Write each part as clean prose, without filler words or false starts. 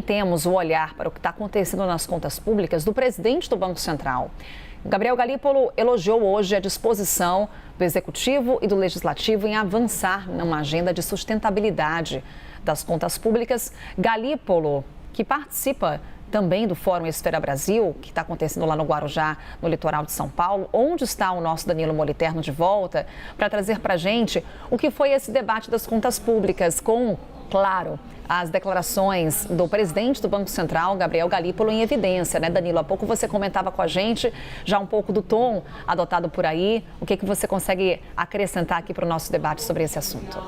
Temos o olhar para o que está acontecendo nas contas públicas do presidente do Banco Central. Gabriel Galípolo elogiou hoje a disposição do Executivo e do Legislativo em avançar numa agenda de sustentabilidade das contas públicas. Galípolo, que participa também do Fórum Esfera Brasil, que está acontecendo lá no Guarujá, no litoral de São Paulo, onde está o nosso Danilo Moliterno de volta, para trazer para a gente o que foi esse debate das contas públicas com, claro, as declarações do presidente do Banco Central, Gabriel Galípolo, em evidência, né, Danilo? Há pouco você comentava com a gente já um pouco do tom adotado por aí. O que você consegue acrescentar aqui para o nosso debate sobre esse assunto?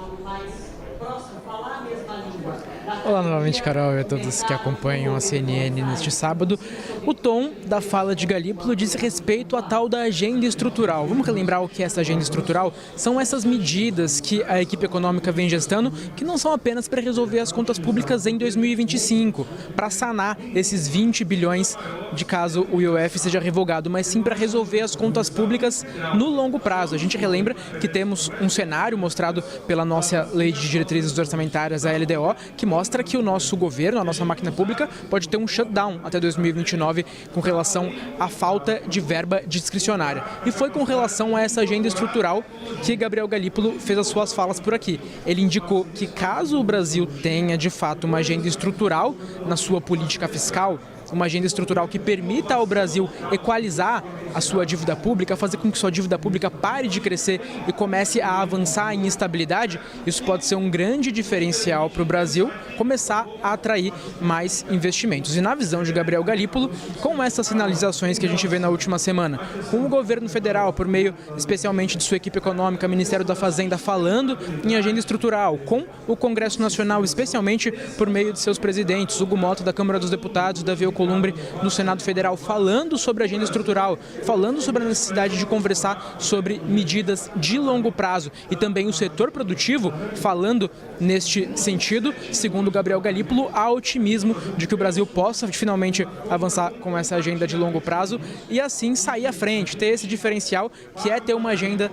Olá novamente, Carol, e a todos que acompanham a CNN neste sábado. O tom da fala de Galípolo diz respeito à tal da agenda estrutural. Vamos relembrar o que é essa agenda estrutural? São essas medidas que a equipe econômica vem gestando, que não são apenas para resolver as contas públicas em 2025, para sanar esses 20 bilhões de caso o IOF seja revogado, mas sim para resolver as contas públicas no longo prazo. A gente relembra que temos um cenário mostrado pela nossa Lei de Diretrizes Orçamentárias, a LDO, que mostra que o nosso governo, a nossa máquina pública, pode ter um shutdown até 2029 com relação à falta de verba discricionária. E foi com relação a essa agenda estrutural que Gabriel Galípolo fez as suas falas por aqui. Ele indicou que caso o Brasil tenha, de fato, uma agenda estrutural na sua política fiscal, uma agenda estrutural que permita ao Brasil equalizar a sua dívida pública, fazer com que sua dívida pública pare de crescer e comece a avançar em estabilidade, isso pode ser um grande diferencial para o Brasil começar a atrair mais investimentos. E na visão de Gabriel Galípolo, com essas sinalizações que a gente vê na última semana, com o governo federal, por meio especialmente de sua equipe econômica, Ministério da Fazenda, falando em agenda estrutural, com o Congresso Nacional, especialmente por meio de seus presidentes, Hugo Mota da Câmara dos Deputados, Davi Alcolumbre no Senado Federal, falando sobre agenda estrutural, falando sobre a necessidade de conversar sobre medidas de longo prazo e também o setor produtivo falando neste sentido. Segundo Gabriel Galípolo, há otimismo de que o Brasil possa finalmente avançar com essa agenda de longo prazo e assim sair à frente, ter esse diferencial que é ter uma agenda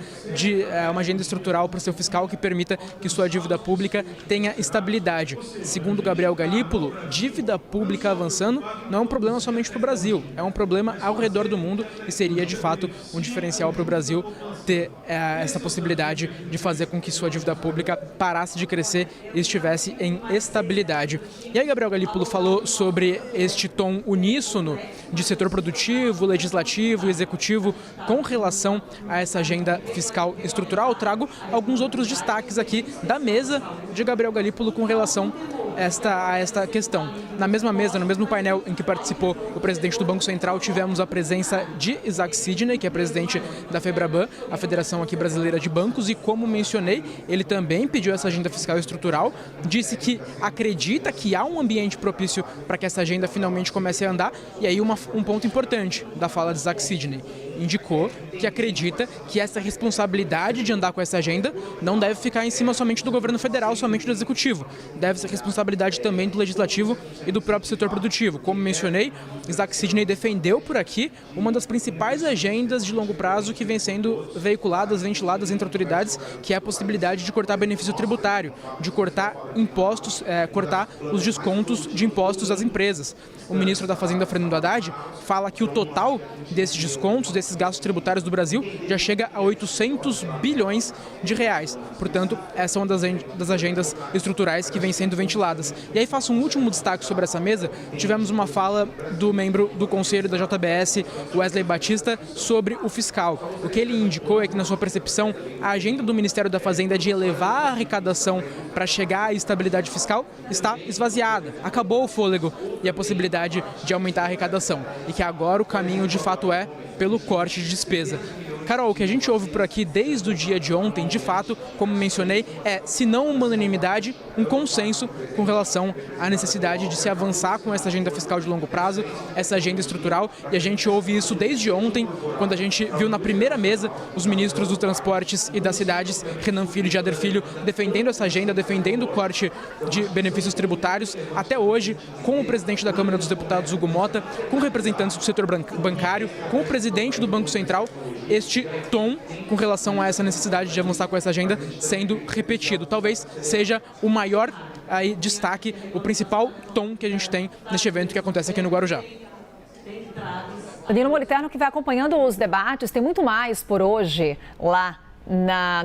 estrutural para o seu fiscal que permita que sua dívida pública tenha estabilidade. Segundo Gabriel Galípolo, dívida pública avançando não é um problema somente para o Brasil, é um problema ao redor do mundo e seria de fato um diferencial para o Brasil ter essa possibilidade de fazer com que sua dívida pública parasse de crescer e estivesse em estabilidade. E aí Gabriel Galípolo falou sobre este tom uníssono de setor produtivo, legislativo e executivo com relação a essa agenda fiscal estrutural. Trago alguns outros destaques aqui da mesa de Gabriel Galípolo com relação a esta questão. Na mesma mesa, no mesmo painel em que participou o presidente do Banco Central, tivemos a presença de Isaac Sidney, que é presidente da FEBRABAN, a Federação aqui Brasileira de Bancos, e como mencionei, ele também pediu essa agenda fiscal estrutural, disse que acredita que há um ambiente propício para que essa agenda finalmente comece a andar, e aí um ponto importante da fala de Isaac Sidney, indicou que acredita que essa responsabilidade de andar com essa agenda não deve ficar em cima somente do governo federal, somente do executivo, deve ser responsabilidade também do legislativo e do próprio setor produtivo. Como mencionei, Isaac Sidney defendeu por aqui uma das principais agendas de longo prazo que vem sendo veiculadas, ventiladas entre autoridades, que é a possibilidade de cortar benefício tributário, de cortar impostos, cortar os descontos de impostos às empresas. O ministro da Fazenda, Fernando Haddad, fala que o total desses descontos, desses gastos tributários do Brasil, já chega a 800 bilhões de reais. Portanto, essa é uma das agendas estruturais que vem sendo ventiladas. E aí faço um último destaque sobre essa mesa. Tivemos uma fala do membro do Conselho da JBS, Wesley Batista, sobre o fiscal. O que ele indicou é que, na sua percepção, a agenda do Ministério da Fazenda de elevar a arrecadação para chegar à estabilidade fiscal está esvaziada. Acabou o fôlego e a possibilidade de aumentar a arrecadação. E que agora o caminho, de fato, é pelo corte de despesa. Carol, o que a gente ouve por aqui desde o dia de ontem, de fato, como mencionei, é, se não uma unanimidade, um consenso com relação à necessidade de se avançar com essa agenda fiscal de longo prazo, essa agenda estrutural, e a gente ouve isso desde ontem, quando a gente viu na primeira mesa os ministros dos transportes e das cidades, Renan Filho e Jader Filho, defendendo essa agenda, defendendo o corte de benefícios tributários, até hoje, com o presidente da Câmara dos Deputados, Hugo Mota, com representantes do setor bancário, com o presidente do Banco Central, este tom com relação a essa necessidade de avançar com essa agenda sendo repetido. Talvez seja o maior aí destaque o principal tom que a gente tem neste evento que acontece aqui no Guarujá. Danilo Moliterno, que vai acompanhando os debates, tem muito mais por hoje lá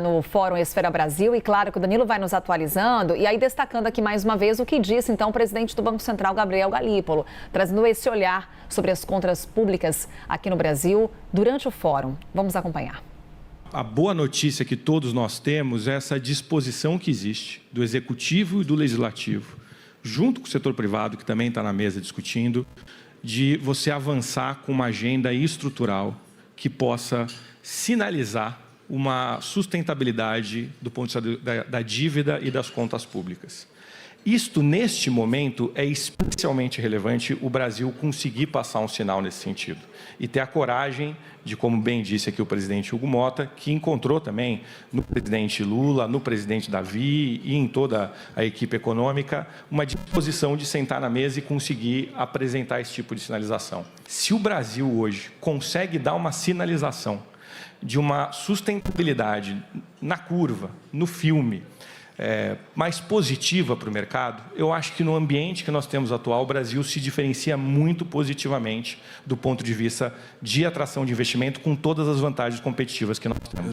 no Fórum Esfera Brasil, e claro que o Danilo vai nos atualizando, e aí destacando aqui mais uma vez o que disse então o presidente do Banco Central, Gabriel Galípolo, trazendo esse olhar sobre as contas públicas aqui no Brasil durante o fórum. Vamos acompanhar. A boa notícia que todos nós temos é essa disposição que existe do Executivo e do Legislativo, junto com o setor privado, que também está na mesa discutindo, de você avançar com uma agenda estrutural que possa sinalizar uma sustentabilidade do ponto de vista da dívida e das contas públicas. Isto, neste momento, é especialmente relevante o Brasil conseguir passar um sinal nesse sentido e ter a coragem de, como bem disse aqui o presidente Hugo Motta, que encontrou também no presidente Lula, no presidente Davi e em toda a equipe econômica, uma disposição de sentar na mesa e conseguir apresentar esse tipo de sinalização. Se o Brasil hoje consegue dar uma sinalização de uma sustentabilidade na curva, no filme, mais positiva para o mercado, eu acho que no ambiente que nós temos atual, o Brasil se diferencia muito positivamente do ponto de vista de atração de investimento, com todas as vantagens competitivas que nós temos.